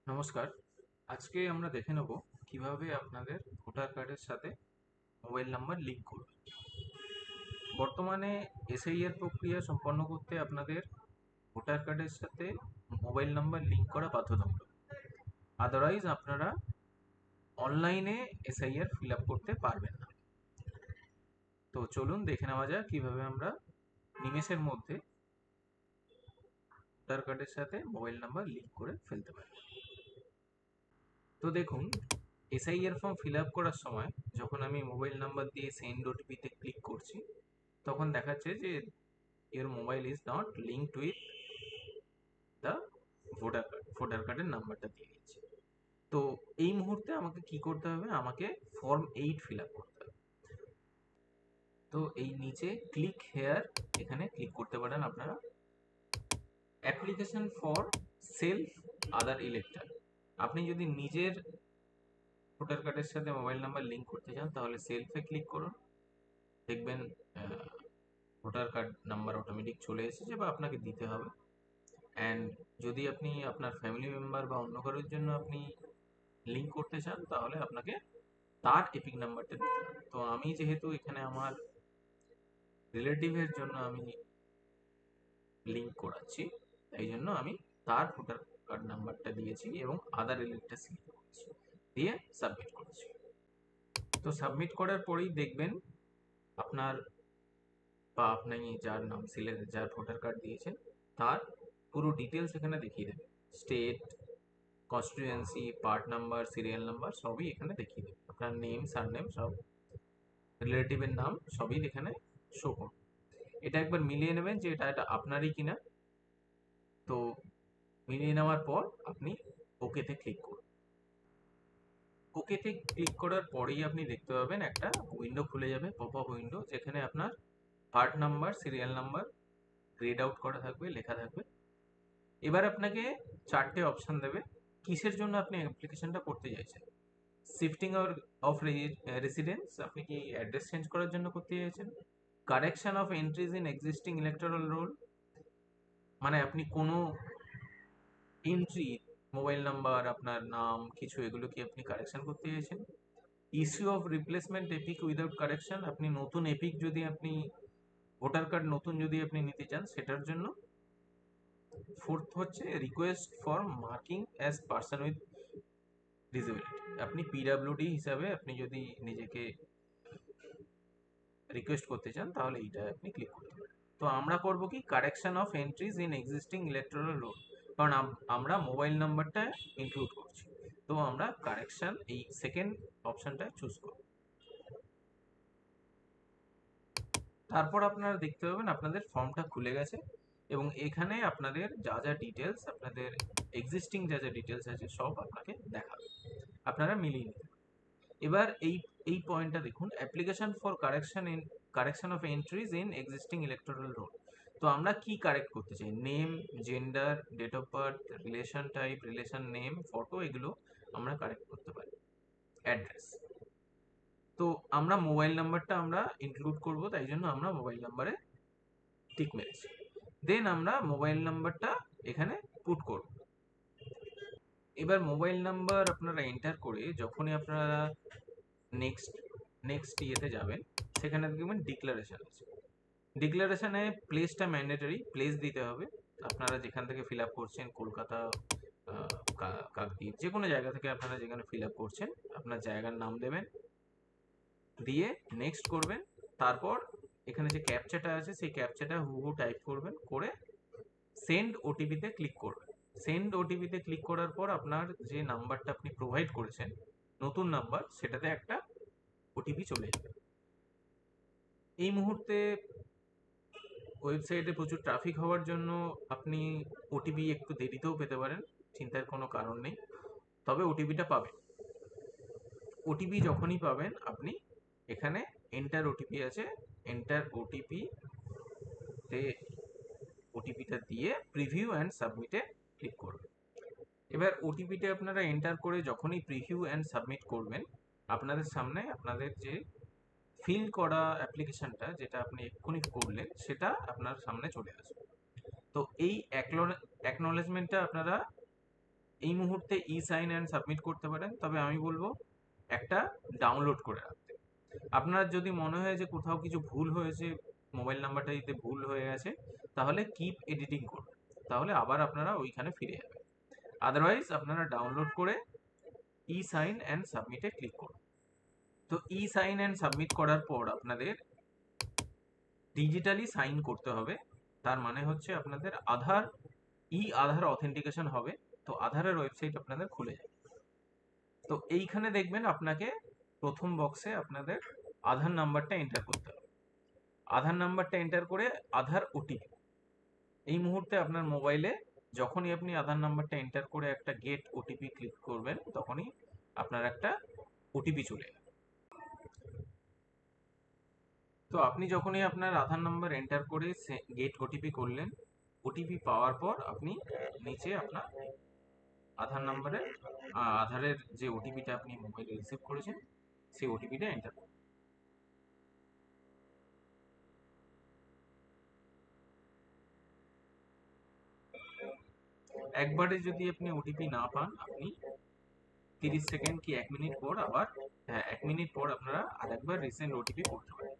নমস্কার। আজকে আমরা দেখে নেব কিভাবে আপনাদের ভোটার কার্ডের সাথে মোবাইল নাম্বার লিঙ্ক করবে। বর্তমানে এসআইআর প্রক্রিয়া সম্পন্ন করতে আপনাদের ভোটার কার্ডের সাথে মোবাইল নাম্বার লিঙ্ক করা বাধ্যতামূলক। আদারওয়াইজ আপনারা অনলাইনে এসআইআর ফিল আপ করতে পারবেন না। তো চলুন দেখে নেওয়া যাক কিভাবে আমরা নিমেষের মধ্যে ভোটার কার্ডের সাথে মোবাইল নাম্বার লিঙ্ক করে ফেলতে পারি। তো দেখুন, এসআইআর ফর্ম ফিল আপ করার সময় যখন আমি মোবাইল নাম্বার দিয়ে সেন্ড ওটিপিতে ক্লিক করছি, তখন দেখাচ্ছে যে your mobile is not linked with the voter কার্ডের নাম্বারটা দিয়ে দিচ্ছে। তো এই মুহূর্তে আমাকে কি করতে হবে, আমাকে ফর্ম 8 ফিল আপ করতে হবে। তো এই নিচে ক্লিক হেয়ার এখানে ক্লিক করতে পারেন আপনারা। Application for self other elector, আপনি যদি নিজের ভোটার কার্ডের সাথে মোবাইল নাম্বার লিঙ্ক করতে চান তাহলে সেলফে ক্লিক করুন। দেখবেন ভোটার কার্ড নাম্বার অটোমেটিক চলে এসেছে বা আপনাকে দিতে হবে। অ্যান্ড যদি আপনি আপনার ফ্যামিলি মেম্বার বা অন্য কারোর জন্য আপনি লিঙ্ক করতে চান তাহলে আপনাকে তার এপিক নাম্বারটা দিতে হবে। তো আমি যেহেতু এখানে আমার রিলেটিভের জন্য আমি লিঙ্ক করাচ্ছি, তাই জন্য আমি তার ভোটার কার্ড নাম্বারটা দিয়েছি এবং আধার রিলেটটা সিলেক্ট করেছি, দিয়ে সাবমিট করেছি। তো সাবমিট করার পরেই দেখবেন আপনার বা আপনি যার নাম যার ভোটার কার্ড দিয়েছেন তার পুরো ডিটেলস এখানে দেখিয়ে দেবে। State, constituency, part number, serial number সবই এখানে দেখিয়ে দেবে। আপনার নেম, সারনেম, সব রিলেটিভের নাম সবই এখানে শো করবে। এটা একবার মিলিয়ে নেবেন যে এটা আপনারই কিনা। তো মিলিয়ে নেওয়ার পর আপনি ওকেতে ক্লিক করুন। ওকেতে ক্লিক করার পরেই আপনি দেখতে পাবেন একটা উইন্ডো খুলে যাবে, পপ আপ উইন্ডো, যেখানে আপনার part number, serial number grade out করা থাকবে, লেখা থাকবে। এবার আপনাকে চারটে অপশন দেবে কিসের জন্য আপনি অ্যাপ্লিকেশনটা করতে চাইছেন। শিফটিং অফ রেসিডেন্স, আপনি কি অ্যাড্রেস চেঞ্জ করার জন্য করতে চাইছেন। Correction of entries in existing electoral role, মানে আপনি কোনো এন্ট্রি, মোবাইল নাম্বার, আপনার নাম, কিছু এগুলো কি আপনি কারেকশন করতে চাইছেন। Issue of replacement epic without correction, আপনি নতুন এপিক যদি আপনি ভোটার কার্ড নতুন যদি আপনি নিতে চান সেটার জন্য। ফোর্থ হচ্ছে request for marking as person with disability, আপনি পিডাব্লিউডি হিসাবে আপনি যদি নিজেকে রিকোয়েস্ট করতে চান তাহলে এইটা আপনি ক্লিক করতে পারেন। তো আমরা করব কি, correction of entries in existing electoral role, কারণ আমরা মোবাইল নাম্বারটা ইনক্লুড করছি। তো আমরা কারেকশন এই সেকেন্ড অপশনটা চুজ করব। তারপর আপনারা দেখতে পাবেন আপনাদের ফর্মটা খুলে গেছে এবং এখানে আপনাদের যা যা ডিটেলস, আপনাদের এক্সিস্টিং যা যা ডিটেলস আছে সব আপনাকে দেখাবে, আপনারা মিলিয়ে নিতে। এবার এই এই পয়েন্টটা দেখুন, application for correction of entries in existing electoral roll. তো আমরা কি কারেক্ট করতে চাই, name, gender, date of birth, relation type, relation name, photo, এগুলো আমরা কারেক্ট করতে পারি। অ্যাড্রেস, তো আমরা মোবাইল নাম্বারটা আমরা ইনক্লুড করব, তাই জন্য আমরা মোবাইল নাম্বারে টিক মেরেছি। দেন আমরা মোবাইল নাম্বারটা এখানে পুট করব। এবার মোবাইল নাম্বার আপনারা এন্টার করে যখনই আপনারা নেক্সট নেক্সট ইয়েতে যাবেন, সেখানে দেখবেন ডিক্লারেশন আছে। ডিক্লারেশনে প্লেসটা ম্যান্ডেটরি, প্লেস দিতে হবে। আপনারা যেখান থেকে ফিল আপ করছেন, কলকাতা, কাকদ্বীপ, যে কোনো জায়গা থেকে আপনারা যেখানে ফিল আপ করছেন আপনার জায়গার নাম দেবেন, দিয়ে নেক্সট করবেন। তারপর এখানে যে ক্যাপচাটা আছে সেই ক্যাপচাটা হুবহু টাইপ করবেন, করে সেন্ড ওটিপিতে ক্লিক করবেন। সেন্ড ওটিপিতে ক্লিক করার পর আপনার যে নাম্বারটা আপনি প্রোভাইড করেছেন, নতুন নাম্বার, সেটাতে একটা ওটিপি চলে যাবে। এই মুহূর্তে ওয়েবসাইটে প্রচুর ট্রাফিক হওয়ার জন্য আপনি ওটিপি একটু দেরিতেও পেতে পারেন, চিন্তার কোনো কারণ নেই, তবে ওটিপিটা পাবেন। ওটিপি যখনই পাবেন আপনি এখানে এন্টার ওটিপি আছে, এন্টার ওটিপি তে ওটিপিটা দিয়ে প্রিভিউ অ্যান্ড সাবমিটে ক্লিক করবেন। এবার ওটিপিটা আপনারা এন্টার করে যখনই প্রিভিউ অ্যান্ড সাবমিট করবেন, আপনাদের সামনে আপনাদের যে ফিল করা অ্যাপ্লিকেশনটা যেটা আপনি এক্ষুনি করলেন সেটা আপনার সামনে চলে আসবে। তো এই অ্যাকনোলেজমেন্টটা আপনারা এই মুহূর্তে ই সাইন অ্যান্ড সাবমিট করতে পারেন, তবে আমি বলবো একটা ডাউনলোড করে রাখতে। আপনার যদি মনে হয় যে কোথাও কিছু ভুল হয়েছে, মোবাইল নাম্বারটা দিতে ভুল হয়ে গেছে, তাহলে কিপ এডিটিং করুন, তাহলে আবার আপনারা ওইখানে ফিরে যাবেন। আদারওয়াইজ আপনারা ডাউনলোড করে ই সাইন অ্যান্ড সাবমিটে ক্লিক করুন। তো ই সাইন অ্যান্ড সাবমিট করার পর আপনাদের ডিজিটালি সাইন করতে হবে। তার মানে হচ্ছে আপনাদের আধার অথেন্টিকেশন হবে। তো আধারের ওয়েবসাইট আপনাদের খুলে যাবে। তো এইখানে দেখবেন আপনাকে প্রথম বক্সে আপনাদের আধার নাম্বারটা এন্টার করতে হবে। আধার নাম্বারটা এন্টার করে আধার ওটিপি, এই মুহূর্তে আপনার মোবাইলে যখনই আপনি আধার নাম্বারটা এন্টার করে একটা গেট ওটিপি ক্লিক করবেন, তখনই আপনার একটা ওটিপি চলে যাবে। তো আপনি যখনই আপনার আধার নাম্বার এন্টার করে গেট ওটিপি করলেন, ওটিপি পাওয়ার পর আপনি নিচে আপনার আধার নাম্বারে আধারের যে ওটিপিটা আপনি মোবাইলে রিসিভ করেছেন সেই ওটিপিটা এন্টার করুন। একবারে যদি আপনি ওটিপি না পান, আপনি 30 সেকেন্ড কি 1 মিনিট পর আবার, হ্যাঁ 1 মিনিট পর আপনারা আরেকবার রিসেন্ট ওটিপি করতে পারেন।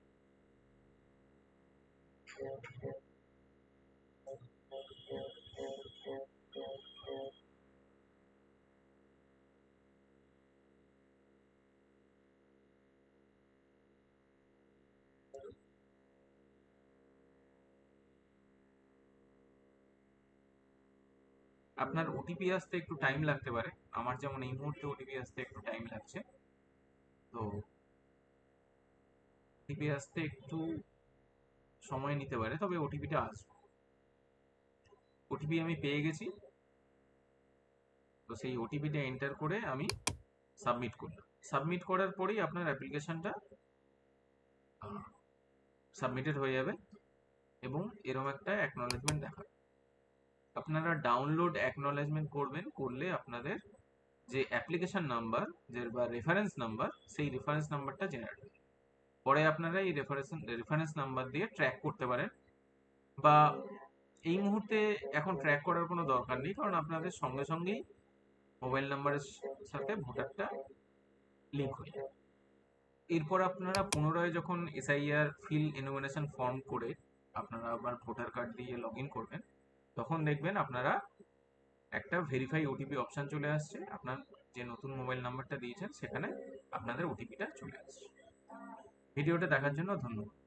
আপনার ওটিপি আসতে একটু টাইম লাগতে পারে, আমার যেমন এই মুহূর্তে ওটিপি আসতে একটু টাইম লাগছে। তো ওটিপি আসতে একটু সময় নিতে পারে, তবে ওটিপিটা আসবে। ওটিপি আমি পেয়ে গেছি। তো সেই ওটিপিটা এন্টার করে আমি সাবমিট করলাম। সাবমিট করার পরেই আপনার অ্যাপ্লিকেশনটা সাবমিটেড হয়ে যাবে এবং এরকম একটা অ্যাকনলেজমেন্ট দেখাবে। আপনারা ডাউনলোড অ্যাকনলেজমেন্ট করবেন, করলে আপনাদের যে অ্যাপ্লিকেশন নাম্বার যে বা রেফারেন্স নাম্বার, সেই রেফারেন্স নাম্বারটা জেনারেট হবে। পরে আপনারা এই রেফারেন্স নাম্বার দিয়ে ট্র্যাক করতে পারেন, বা এই মুহূর্তে এখন ট্র্যাক করার কোনো দরকার নেই, কারণ আপনাদের সঙ্গে সঙ্গেই মোবাইল নাম্বারের সাথে ভোটারটা লিঙ্ক হয়ে যাবে। এরপর আপনারা পুনরায় যখন এসআইআর ফিল এনুমারেশন ফর্ম করে আপনারা আবার ভোটার কার্ড দিয়ে লগ ইন করবেন, তখন দেখবেন আপনারা একটা ভেরিফাই ওটিপি অপশন চলে আসছে। আপনার যে নতুন মোবাইল নাম্বারটা দিয়েছেন সেখানে আপনাদের ওটিপিটা চলে আসছে। ভিডিওটা দেখার জন্য ধন্যবাদ।